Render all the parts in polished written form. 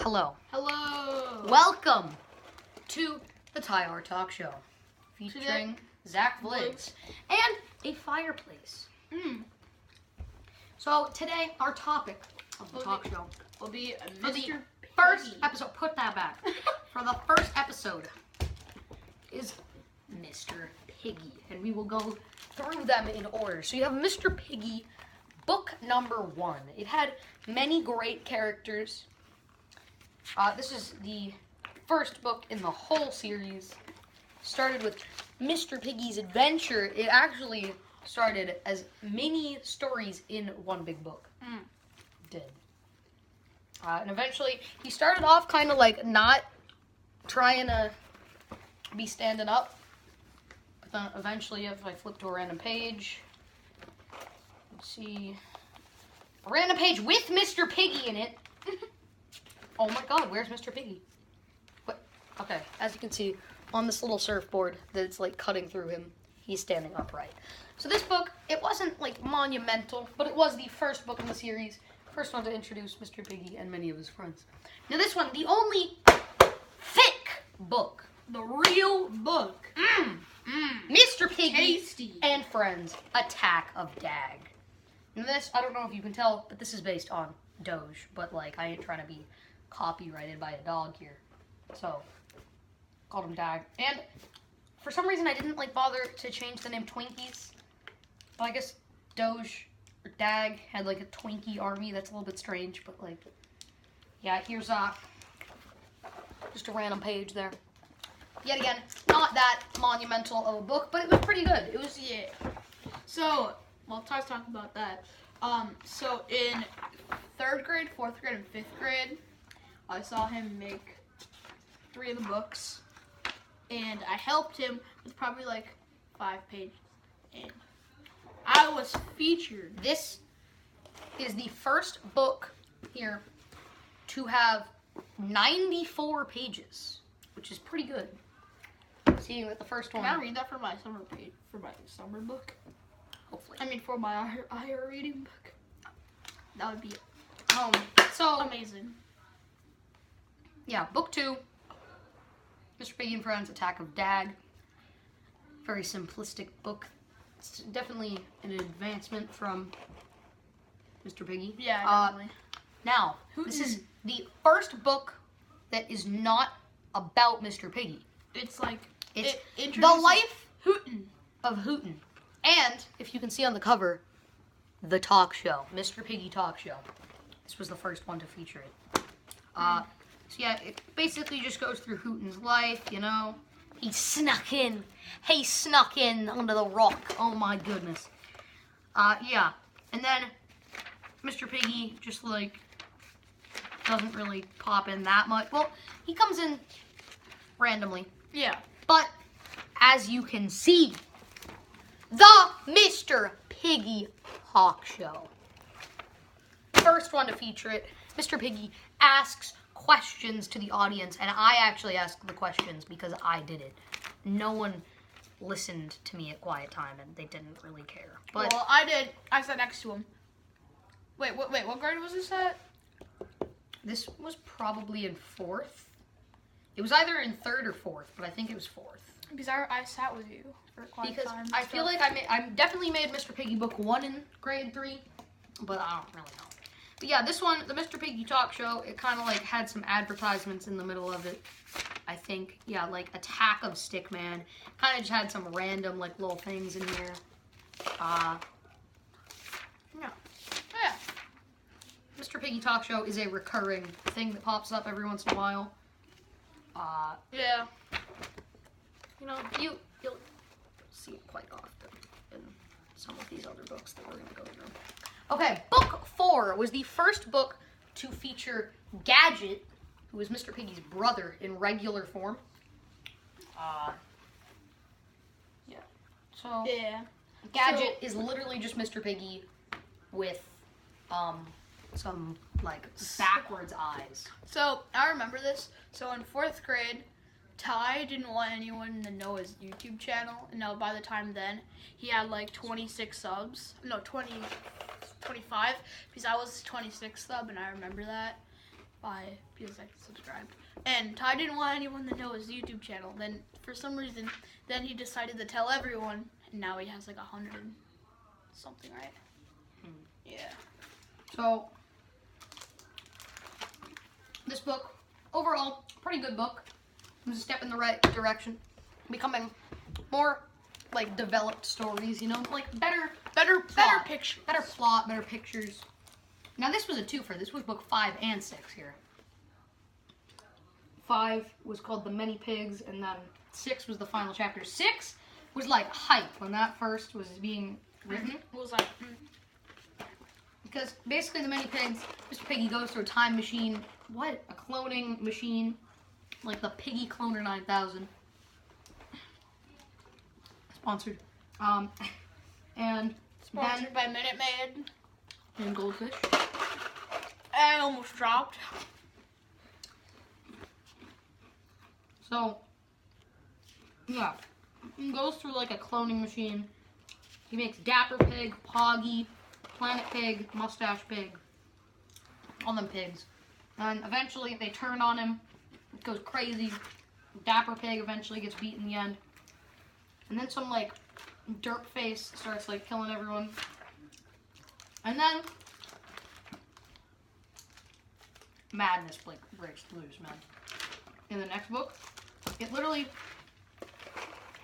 Hello. Hello. Welcome to the TyR-TalkShow, featuring Zack, Vligs, and a fireplace. So today, our topic of the talk show will be for the Mr. first Piggy. episode. Put that back. For the first episode is Mr. Piggy, and we will go through them in order. So you have Mr. Piggy, book number 1. It had many great characters. This is the first book in the whole series. Started with Mr. Piggy's adventure. It actually started as mini stories in one big book. Did. And eventually, he started off kind of like not trying to be standing up. But then eventually, if I flip to a random page, let's see. A random page with Mr. Piggy in it. Oh my god, where's Mr. Piggy? What? Okay, as you can see on this little surfboard that's like cutting through him, he's standing upright. So this book, it wasn't like monumental, but it was the first book in the series. First one to introduce Mr. Piggy and many of his friends. Now this one, the only thick book. The real book. Mr. Piggy Tasty. and Friends, Attack of Dag. Now this, I don't know if you can tell, but this is based on Doge, but like I ain't trying to be copyrighted by a dog here. So, called him Dag. And for some reason I didn't like bother to change the name Twinkies. But I guess Doge or Dag had like a Twinkie army. That's a little bit strange, but like, yeah, here's just a random page there. Yet again, not that monumental of a book, but it was pretty good. It was, Yeah. So, well, let's talk about that. So in 3rd grade, 4th grade, and 5th grade, I saw him make 3 of the books, and I helped him with probably like 5 pages, and I was featured. This is the first book here to have 94 pages, which is pretty good. Seeing that the first one. Can I read that for my summer page, for my summer book? Hopefully. I mean, for my IR reading book. That would be So amazing. yeah, book 2, Mr. Piggy and Friends, Attack of Dag. Very simplistic book. It's definitely an advancement from Mr. Piggy. Yeah, definitely. Now, this is the first book that is not about Mr. Piggy. It's like It's it the introduces life Hooten. of Hooten. And, if you can see on the cover, the talk show, Mr. Piggy Talk Show. This was the first one to feature it. So yeah, it basically just goes through Hooten's life, you know. He snuck in under the rock. Oh my goodness. Yeah. And then Mr. Piggy just like doesn't really pop in that much. Well, he comes in randomly. Yeah. But as you can see, the Mr. Piggy Talk Show. First one to feature it. Mr. Piggy asks questions to the audience, and I actually asked the questions because I did it. No one listened to me at quiet time, and they didn't really care. But Well, I did. I sat next to him. Wait, what grade was this at? this was probably in 4th. It was either in 3rd or 4th, but I think it was 4th. Because I sat with you for quite Because time. I feel like I definitely made Mr. Piggy book 1 in grade 3, but I don't really know. But yeah, this one, the Mr. Piggy Talk Show, it kind of like had some advertisements in the middle of it. I think, yeah, like Attack of Stickman. Kind of just had some random like little things in here. Yeah. Mr. Piggy Talk Show is a recurring thing that pops up every once in a while. Yeah. You know, you'll see it quite often in some of these other books that we're going to go through. Okay, book 4 was the first book to feature Gadget, who is Mr. Piggy's brother in regular form. Yeah. So Yeah. Gadget is literally just Mr. Piggy with some like backwards eyes. So I remember this. So in 4th grade, Ty didn't want anyone to know his YouTube channel. And now by the time then, he had like 26 subs. No, 25. Because I was 26 sub, and I remember that. because I subscribed. And Ty didn't want anyone to know his YouTube channel. Then for some reason, then he decided to tell everyone, and now he has like 100 and something, right? Yeah. So this book, overall, pretty good book. It was a step in the right direction, becoming more like developed stories, you know, like better Pictures. better plot, better pictures. Now this was a twofer. This was book 5 and 6 here. 5 was called The Many Pigs, and then 6 was the final chapter. 6 was like hype when that first was being written. What was that? Because basically The Many Pigs, Mr. Piggy goes through a time machine. What? A cloning machine. Like the Piggy Cloner 9000. Sponsored. And Sponsored then, by Minute Maid. and Goldfish. I almost dropped. So, yeah. He goes through like a cloning machine. He makes Dapper Pig, Poggy, Planet Pig, Mustache Pig. All them pigs. And eventually they turn on him. It goes crazy. Dapper Pig eventually gets beat in the end. And then some like dirt face starts like killing everyone. And then madness breaks loose, man. In the next book, it literally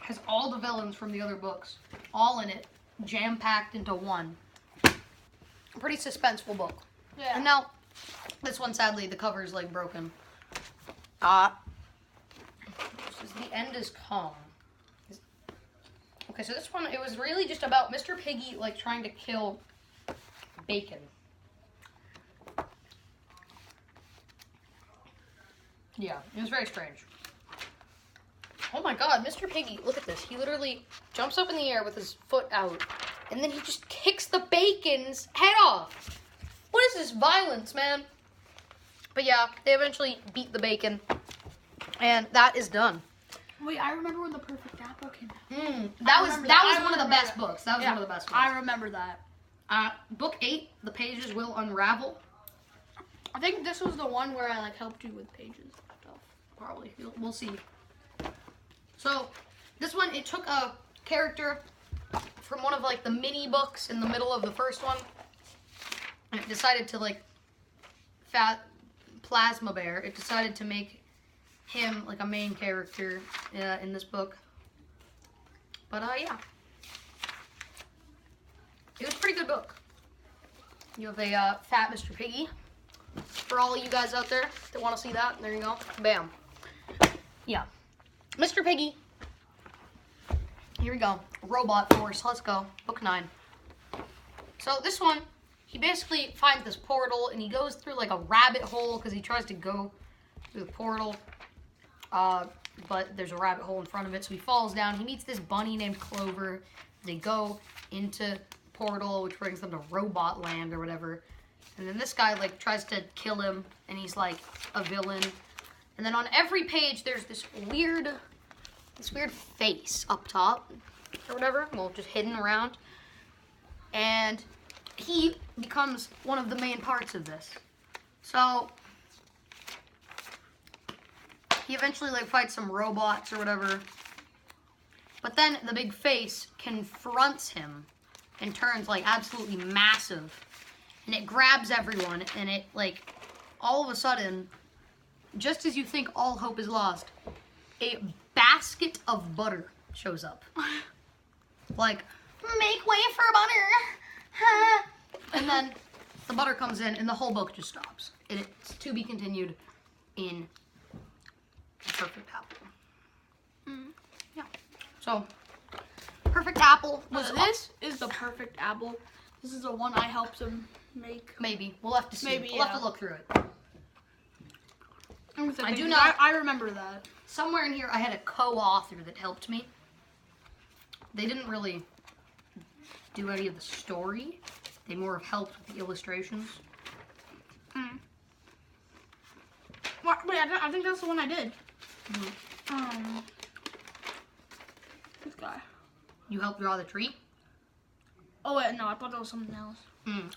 has all the villains from the other books, all in it, jam-packed into one. A pretty suspenseful book. Yeah. And now, this one, sadly, the cover is like broken. This is The End Is Come. Okay, so this one, it was really just about Mr. Piggy, like, trying to kill Bacon. Yeah, it was very strange. Oh my god, Mr. Piggy, look at this. He literally jumps up in the air with his foot out, and then he just kicks the bacon's head off. What is this violence, man? But yeah, they eventually beat the bacon, and that is done. Wait, I remember when The Perfect Apple came out. That was one of the best books. That was one of the best books. I remember that. Book 8, The Pages Will Unravel. I think this was the one where I like helped you with pages and stuff. Probably. We'll see. So, this one, it took a character from one of like the mini books in the middle of the first one, and it decided to like Plasma Bear. It decided to make him like a main character in this book. But yeah, it was a pretty good book. You have a fat Mr. Piggy. For all of you guys out there that want to see that, there you go. Bam. Yeah. Mr. Piggy. Here we go. Robot Force. Let's go. Book 9. So this one, he basically finds this portal and he goes through like a rabbit hole because he tries to go through the portal. But there's a rabbit hole in front of it, so he falls down. He meets this bunny named Clover. They go into the portal, which brings them to Robot Land or whatever. And then this guy like tries to kill him, and he's like a villain. And then on every page, there's this weird face up top or whatever, well, just hidden around. And he becomes one of the main parts of this. So he eventually like fights some robots or whatever. But then the big face confronts him and turns like absolutely massive. And it grabs everyone, and it, like, all of a sudden, just as you think all hope is lost, a basket of butter shows up. Like, make way for butter! And then the butter comes in, and the whole book just stops. And it's to be continued in Perfect Apple. Yeah. So, Perfect Apple was This is The Perfect Apple. This is the one I helped him make. Maybe. We'll have to see. Maybe, We'll have to look through it. I do not. I remember that. Somewhere in here, I had a co-author that helped me. They didn't really do any of the story. They more helped with the illustrations. What? Wait, I think that's the one I did. This guy. You helped draw the tree? Oh wait, no, I thought that was something else.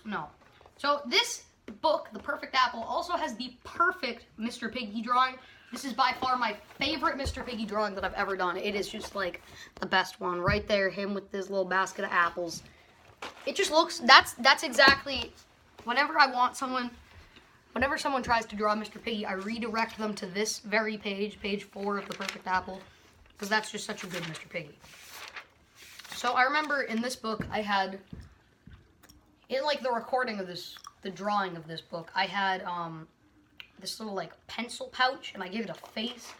No. So this book, The Perfect Apple, also has the perfect Mr. Piggy drawing. This is by far my favorite Mr. Piggy drawing that I've ever done. It is just like the best one. Right there, him with this little basket of apples. It just looks, that's exactly, whenever someone tries to draw Mr. Piggy, I redirect them to this very page, page 4 of The Perfect Apple, because that's just such a good Mr. Piggy. So I remember in this book, I had, in like the recording of this, the drawing of this book, I had this little like pencil pouch, and I gave it a face,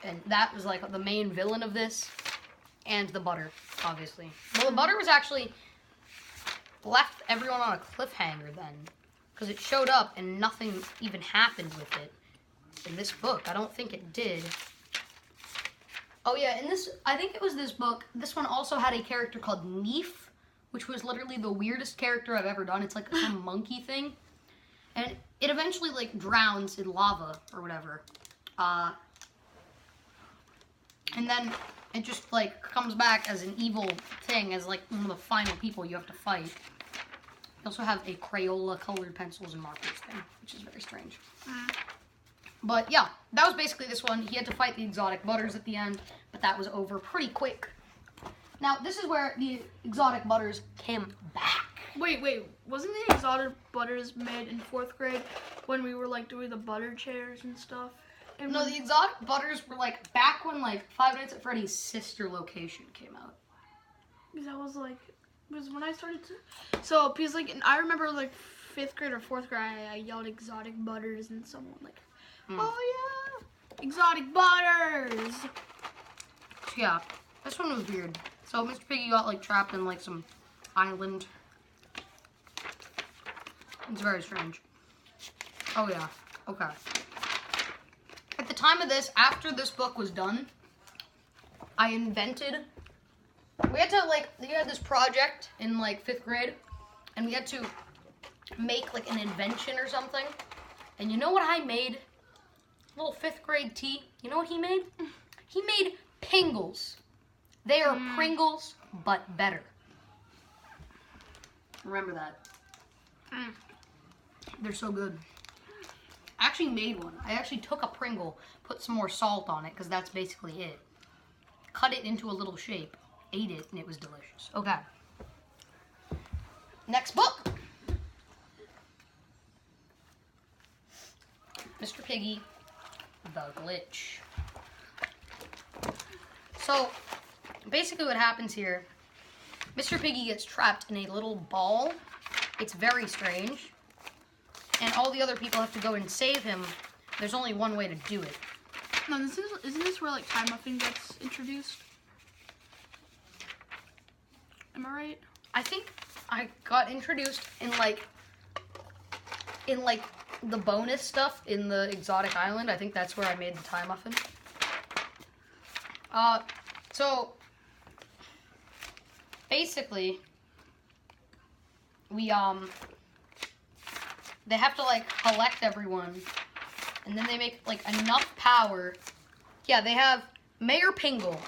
and that was like the main villain of this, and the butter, obviously. Well, the butter was actually left everyone on a cliffhanger then, because it showed up and nothing even happened with it in this book. I don't think it did. Oh yeah, in this, I think it was this book, this one also had a character called Neef, which was literally the weirdest character I've ever done. It's like some monkey thing. And it eventually like drowns in lava or whatever. And then it just like comes back as an evil thing, as like one of the final people you have to fight. You also have a Crayola colored pencils and markers thing, which is very strange. But yeah, that was basically this one. He had to fight the exotic butters at the end, but that was over pretty quick. Now, this is where the exotic butters came back. Wait, wasn't the exotic butters made in 4th grade when we were like doing the butter chairs and stuff? And No, the exotic butters were like back when like 5 Nights at Freddy's sister location came out. Because that was like, was when I started to, so because like, I remember like 5th grade or 4th grade, I yelled exotic butters and someone like, oh yeah, exotic butters. Yeah, this one was weird. So Mr. Piggy got like trapped in like some island. It's very strange. Oh yeah, okay. At the time of this, after this book was done, I invented, we had this project in like 5th grade, and we had to make like an invention or something. And you know what I made? Little 5th grade T. You know what he made? He made Pringles. They are Pringles, but better. Remember that. They're so good. I actually made one. I actually took a Pringle, put some more salt on it, because that's basically it. Cut it into a little shape, ate it, and it was delicious. Okay. Next book. Mr. Piggy, The Glitch. So, basically what happens here, Mr. Piggy gets trapped in a little ball. It's very strange. And all the other people have to go and save him. There's only one way to do it. No, isn't this where like Time Muffin gets introduced? Am I right? I think I got introduced in like the bonus stuff in the exotic island. I think that's where I made the Time Muffin. So basically they have to like collect everyone, and then they make like enough power. Yeah, they have Mayor Pingle,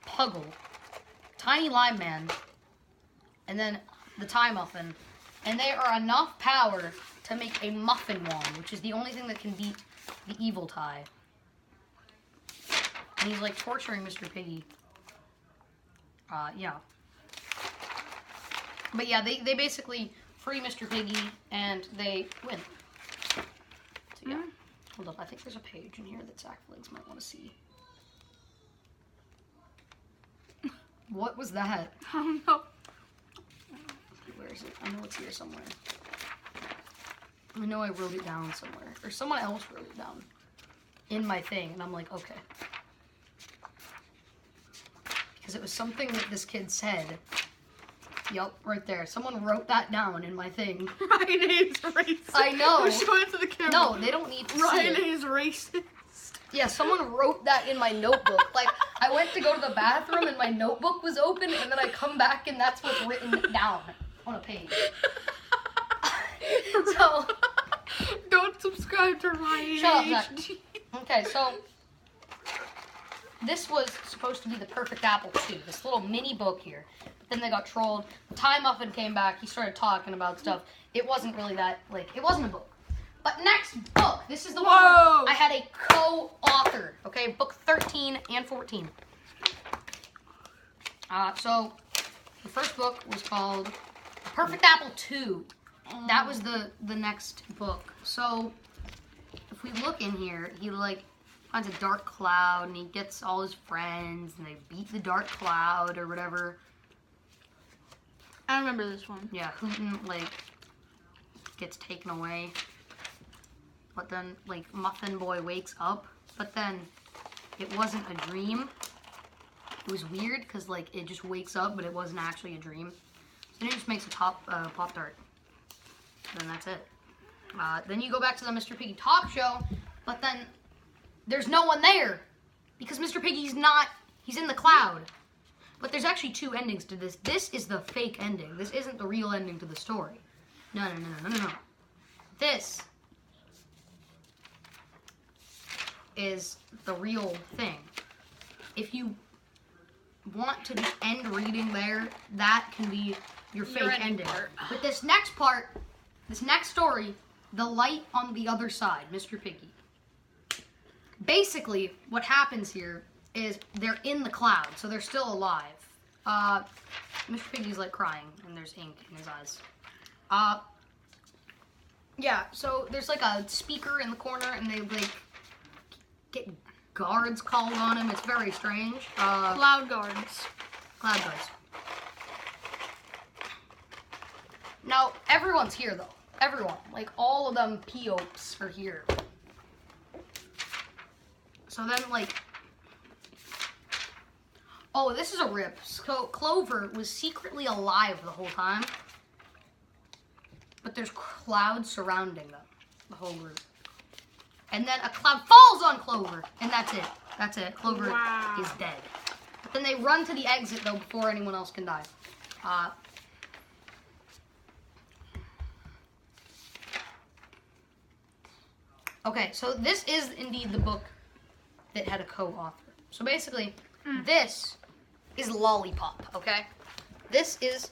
Puggle, Tiny Lime Man, and then the Time Muffin, and they are enough power to make a muffin wand, which is the only thing that can beat the evil Ty. And he's like torturing Mr. Piggy. Yeah. But yeah, they basically free Mr. Piggy and they win. So yeah. Hold up, I think there's a page in here that Zack Vligs might want to see. What was that? I don't know. Where is it? I know it's here somewhere. I know I wrote it down somewhere. Or someone else wrote it down in my thing. And I'm like, okay. Because it was something that this kid said. Yup, right there. Someone wrote that down in my thing. Ryan is racist. I know. Show it to the camera. No, they don't need to Ryan see it. is racist. Yeah, someone wrote that in my notebook. Like, I went to go to the bathroom and my notebook was open, and then I come back and that's what's written down on a page. So, don't subscribe to Ryan. Shut up, Zack. Okay, so this was supposed to be the Perfect Apple 2, this little mini book here. But then they got trolled. Ty Muffin came back. He started talking about stuff. It wasn't really that, like, it wasn't a book. But next book, this is the one where I had a co-author, okay? Book 13 and 14. So, the first book was called Perfect Apple 2. That was the next book. So, if we look in here, he, like, finds a dark cloud, and he gets all his friends, and they beat the dark cloud, or whatever. I remember this one. Yeah, Hooten, like, gets taken away. But then, like, Muffin Boy wakes up, but then it wasn't a dream. It was weird, because, like, it just wakes up, but it wasn't actually a dream. So then he just makes a Pop-Tart. Then that's it. Then you go back to the Mr. Piggy talk show, but then there's no one there, because Mr. Piggy's not, he's in the cloud. But there's actually two endings to this. This is the fake ending. This isn't the real ending to the story. No. This is the real thing. If you want to just end reading there, that can be your fake ending. But this next part, this next story, The Light on the Other Side, Mr. Piggy. Basically, what happens here is they're in the cloud, so they're still alive. Mr. Piggy's like crying, and there's ink in his eyes. Yeah, so there's like a speaker in the corner, and they like get guards called on him. It's very strange. Cloud guards. Cloud guards. Now, everyone's here, though. Everyone. Like, all of them P.O.Ps are here. So then, like... Oh, this is a rip. So, Clover was secretly alive the whole time. But there's clouds surrounding them. The whole group. And then a cloud falls on Clover. And that's it. That's it. Clover is dead. But then they run to the exit, though, before anyone else can die. Okay, so this is indeed the book that had a co-author. So basically, this is Lollipop, okay? This is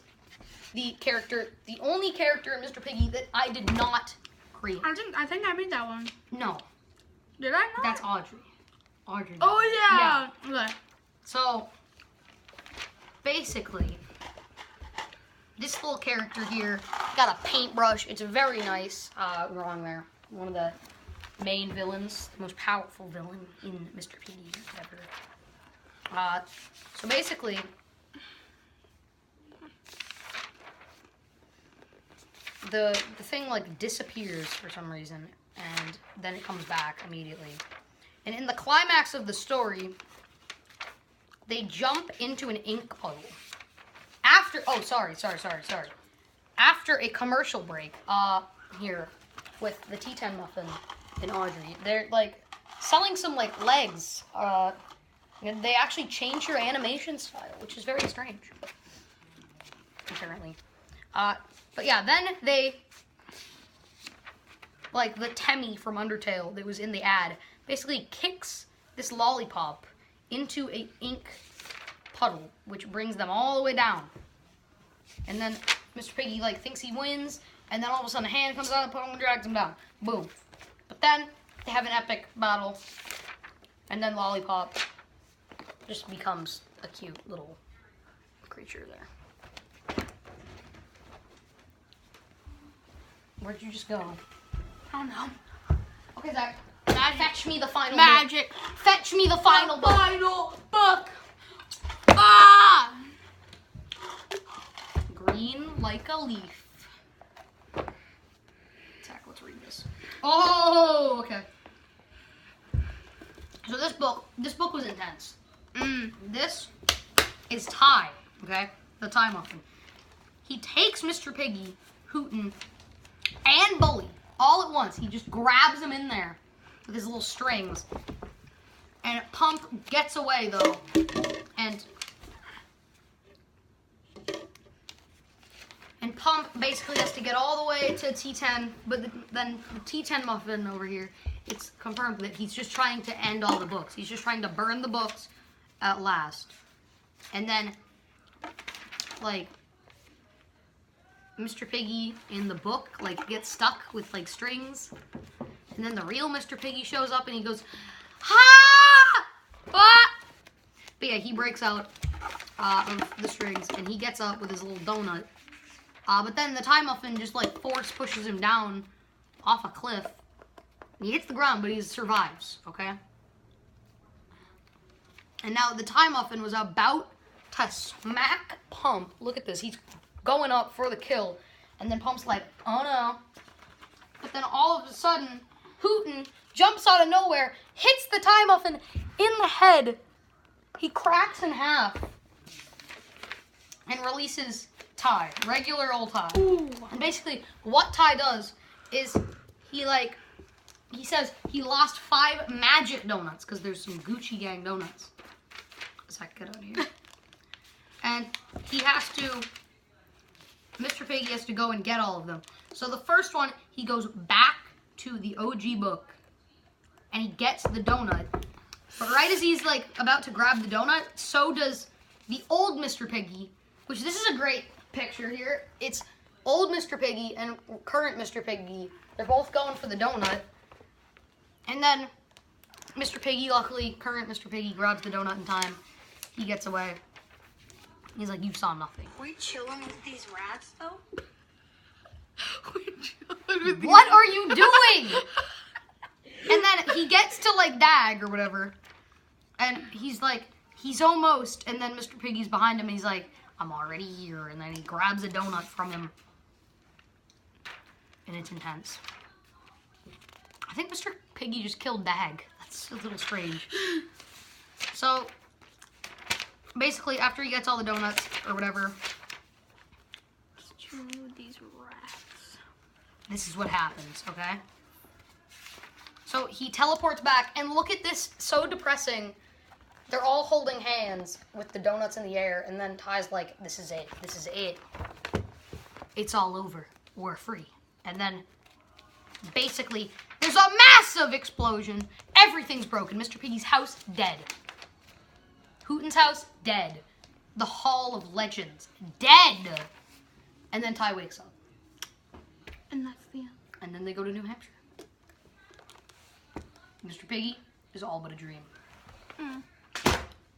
the character, the only character in Mr. Piggy that I did not create. I think I made that one. No. Did I not? That's Audrey. Audrey. Oh, yeah. Okay. So, basically, this little character here got a paintbrush. It's very nice. Wrong there. One of the main villains, the most powerful villain in Mr. Piggy ever. So basically, the thing like disappears for some reason, and then it comes back immediately. And in the climax of the story, they jump into an ink puddle. After, oh, sorry. After a commercial break, here, with the T10 Muffin and Audrey, they're, like, selling some, like, legs. And they actually change your animation style, which is very strange, apparently. But yeah, then they, like, the Temmie from Undertale that was in the ad, basically kicks this lollipop into a ink puddle, which brings them all the way down. And then Mr. Piggy, like, thinks he wins, and then all of a sudden a hand comes out of the puddle and drags him down. Boom. But then they have an epic battle, and then Lollipop just becomes a cute little creature there. Where'd you just go? I don't know. Okay, Zack. Fetch me the final Magic. book. Fetch me the final book. Final book. Ah! Green like a leaf. Zack, let's read this. Oh, okay. So this book was intense. This is Ty, okay? The Ty Muffin. He takes Mr. Piggy, Hooten, and Bully all at once. He just grabs them in there with his little strings. And Pump gets away, though, and Pump basically has to get all the way to T10, but then the T10 Muffin over here, it's confirmed that he's just trying to end all the books. He's just trying to burn the books at last. And then, like, Mr. Piggy in the book, like, gets stuck with, like, strings. And then the real Mr. Piggy shows up and he goes, ha! Ah! But yeah, he breaks out of the strings and he gets up with his little donut. But then the Thai muffin just, like, force pushes him down off a cliff. He hits the ground, but he survives, okay? And now the Thai muffin was about to smack Pump. Look at this. He's going up for the kill. And then Pump's like, oh no. But then all of a sudden, Hooten jumps out of nowhere, hits the Thai muffin in the head. He cracks in half and releases Ty, regular old Ty. Ooh. And basically, what Ty does is he says he lost 5 magic donuts because there's some Gucci Gang donuts. Zack, get out of here. And he has to, Mr. Piggy has to go and get all of them. So the first one, he goes back to the OG book and he gets the donut. But right as he's like about to grab the donut, so does the old Mr. Piggy, which this is a great picture here. It's old Mr. Piggy and current Mr. Piggy. They're both going for the donut. And then Mr. Piggy, luckily, current Mr. Piggy grabs the donut in time. He gets away. He's like, you saw nothing. We chilling with these rats, though? What are you doing? And then he gets to, like, Dag or whatever. And he's like, he's almost. And then Mr. Piggy's behind him. And he's like, I'm already here. And then he grabs a donut from him. And it's intense. I think Mr. Piggy just killed Dag. That's a little strange. So, basically, after he gets all the donuts or whatever, These rats. this is what happens, okay? So he teleports back, and look at this, so depressing. They're all holding hands with the donuts in the air, and then Ty's like, this is it, this is it. It's all over, we're free. And then, basically, there's a massive explosion. Everything's broken. Mr. Piggy's house, dead. Hooten's house, dead. The Hall of Legends, dead. And then Ty wakes up. And that's the end. And then they go to New Hampshire. Mr. Piggy is all but a dream.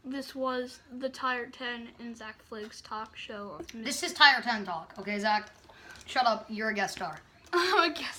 This was the TyR-10 and Zack Vligs talk show. This is TyR-10 talk, okay, Zack? Shut up, you're a guest star. I guess.